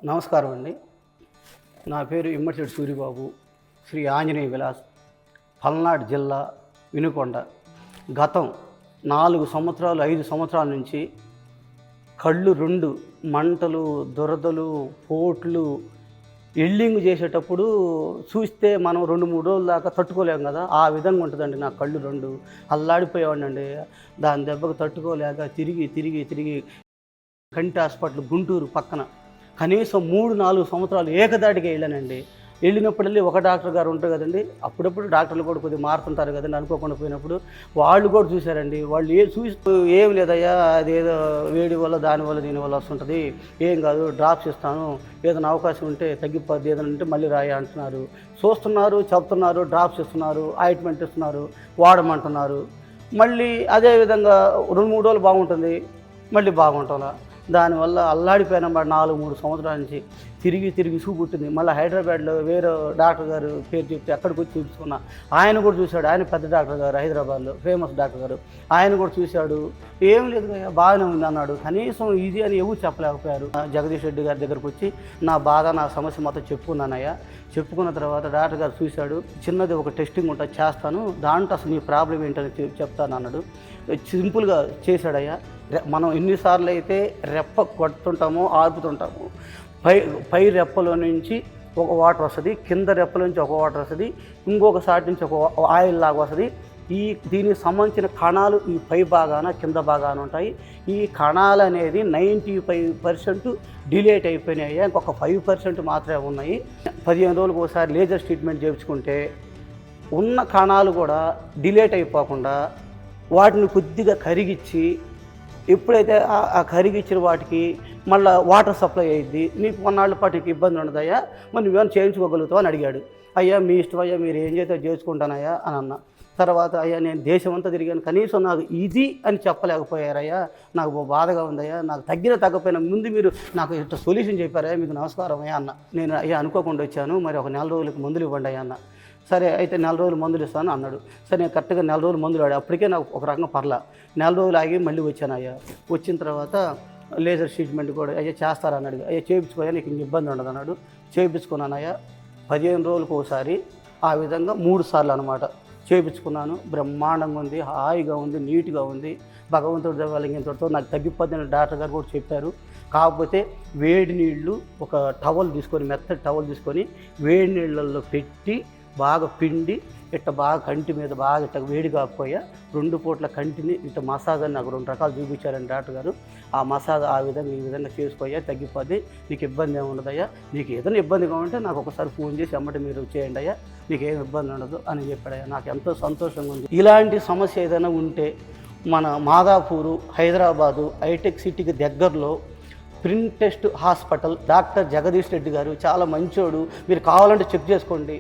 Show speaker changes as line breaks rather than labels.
నమస్కారం అండి. నా పేరు ఇమ్మడిశెట్టి సూరిబాబు, శ్రీ ఆంజనేయ విలాస్, పల్నాడు జిల్లా, వినుకొండ. గతం 4 సంవత్సరాలు 5 సంవత్సరాల నుంచి కళ్ళు 2 మంటలు, దురదలు, పోట్లు, ఎల్లింగ్ చేసేటప్పుడు చూస్తే మనం 2-3 రోజుల దాకా తట్టుకోలేం కదా, ఆ విధంగా ఉంటుందండి. నా కళ్ళు 2 అల్లాడిపోయేవాడినండి. దాని దెబ్బకు తట్టుకోలేక తిరిగి కంటి హాస్పిటల్ గుంటూరు పక్కన కనీసం 3-4 సంవత్సరాలు ఏకదాటిగా వెళ్ళానండి. వెళ్ళినప్పుడల్లి ఒక డాక్టర్ గారు ఉంటారు కదండి, అప్పుడప్పుడు డాక్టర్లు కూడా కొద్దిగా మారుతుంటారు కదండి, అనుకోకుండా పోయినప్పుడు వాళ్ళు కూడా చూశారండి. వాళ్ళు చూస్తూ ఏం లేదయ్యా, అదేదో వేడి వల్ల దీనివల్ల వస్తుంటుంది, ఏం కాదు, డ్రాప్స్ ఇస్తాను, ఏదైనా అవకాశం ఉంటే తగ్గిపోద్ది, ఏదైనా ఉంటే మళ్ళీ రాయి అంటున్నారు. చూస్తున్నారు, చెప్తున్నారు, డ్రాప్స్ ఇస్తున్నారు, ఆయింట్మెంట్ ఇస్తున్నారు, వాడమంటున్నారు. మళ్ళీ అదేవిధంగా 2-3 రోజులు బాగుంటుంది, మళ్ళీ బాగుంటుందా. దానివల్ల అల్లాడిపోయిన 4-3 సంవత్సరాల నుంచి తిరిగి చూపుట్టింది. మళ్ళీ హైదరాబాద్లో వేరే డాక్టర్ గారు పేరు చెప్తే అక్కడికి వచ్చి చూపించుకున్నా. ఆయన కూడా చూశాడు. ఆయన పెద్ద డాక్టర్ గారు, హైదరాబాద్లో ఫేమస్ డాక్టర్ గారు. ఆయన కూడా చూశాడు. ఏం లేదు, బాగానే ఉంది అన్నాడు. కనీసం ఇది అని ఎవరు చెప్పలేకపోయారు. జగదీష్ రెడ్డి గారి దగ్గరకు వచ్చి నా బాధ, నా సమస్య మొత్తం చెప్పుకున్నానయ్యా. చెప్పుకున్న తర్వాత డాక్టర్ గారు చూశాడు. చిన్నది ఒక టెస్టింగ్ ఉంటుంది, చేస్తాను, దాంట్లో అసలు నీ ప్రాబ్లం ఏంటని చెప్తాను అన్నాడు. సింపుల్గా చేశాడయ్యా. మనం ఎన్నిసార్లు అయితే రెప్ప కొడుతుంటామో, ఆర్పుతుంటామో, పై రెప్పలో నుంచి ఒక వాటర్ వస్తుంది, కింద రెప్పల నుంచి ఒక వాటర్ వస్తుంది, ఇంకొక సాటి నుంచి ఒక ఆయిల్ లాగా వస్తుంది. దీనికి సంబంధించిన కణాలు ఈ పై భాగాన కింద భాగాన ఉంటాయి. ఈ కణాలు అనేది 95% డిలేట్ అయిపోయినాయి, ఇంకొక 5% మాత్రమే ఉన్నాయి. 15 రోజులకు ఒకసారి లేజర్ ట్రీట్మెంట్ చేయించుకుంటే ఉన్న కణాలు కూడా డిలేట్ అయిపోకుండా వాటిని కొద్దిగా కరిగించి, ఎప్పుడైతే ఆ కరిగిచ్చిన వాటికి మళ్ళీ వాటర్ సప్లై అయ్యిద్ది, నీకు కొన్నాళ్ళ పాటు నీకు ఇబ్బంది ఉండదయ్యా, మరి నువ్వేమైనా చేయించుకోగలుగుతావు అని అడిగాడు. అయ్యా మీ ఇష్టం అయ్యా, మీరు ఏం చేస్తే చేసుకుంటానయ్యా అని అన్న. తర్వాత అయ్యా నేను దేశం అంతా తిరిగాను, కనీసం నాకు ఇది అని చెప్పలేకపోయారయ్యా, నాకు బాధగా ఉందయ్యా, నాకు తగ్గకపోయినా ముందు మీరు నాకు ఇట్లా సొల్యూషన్ చెప్పారయ్యా, మీకు నమస్కారం అయ్యా అన్న. నేను అయ్యా అనుకోకుండా వచ్చాను, మరి ఒక 4 రోజులకి మందులు ఇవ్వండి అయ్యా అన్న. సరే అయితే 4 రోజులు మందులు ఇస్తాను అన్నాడు. సరే నేను కరెక్ట్గా 4 రోజులు మందులు వాడి, అప్పటికే నాకు ఒక రకంగా పర్లా. 4 రోజులు ఆగి మళ్ళీ వచ్చాను అయ్యా. వచ్చిన తర్వాత లేజర్ ట్రీట్మెంట్ కూడా అయ్యా చేస్తారన్నాడు. అయ్యా చేయించుకోయా, నీకు ఇంక ఇబ్బంది ఉండదు అన్నాడు. చేయించుకున్నాను అయ్యా. 15 రోజులకు ఒకసారి ఆ విధంగా 3 సార్లు అనమాట చేయించుకున్నాను. బ్రహ్మాండంగా ఉంది, హాయిగా ఉంది, నీట్గా ఉంది. భగవంతుడి దేవాలయంతో నాకు తగ్గిపోద్దని డాక్టర్ గారు కూడా చెప్పారు. కాకపోతే వేడి నీళ్ళు ఒక టవల్ తీసుకొని, మెత్తటి టవల్ తీసుకొని వేడి నీళ్ళల్లో పెట్టి బాగా పిండి ఇట్ట బాగా కంటి మీద బాగా ఇట్ట వేడి కాకపోయా 2 పూట్ల కంటిని ఇట్ట మసాజ్ అని నాకు 2 రకాలు చూపించారని డాక్టర్ గారు. ఆ మసాజ్ ఆ విధంగా ఈ విధంగా చేసుకోయా, తగ్గిపోద్ది, నీకు ఇబ్బంది ఏమి ఉండదయ్యా, నీకు ఏదైనా ఇబ్బందిగా ఉంటే నాకు ఒకసారి ఫోన్ చేసి అమ్మటి మీరు చేయండి అయ్యా, నీకు ఏం ఇబ్బంది ఉండదు అని చెప్పాడయ్యా. నాకు ఎంతో సంతోషంగా ఉంది. ఇలాంటి సమస్య ఏదైనా ఉంటే మన మాదాపూరు, హైదరాబాదు హైటెక్ సిటీకి దగ్గరలో ప్రింటెస్ట్ హాస్పిటల్ డాక్టర్ జగదీష్ రెడ్డి గారు చాలా మంచోడు, మీరు కావాలంటే చెక్ చేసుకోండి.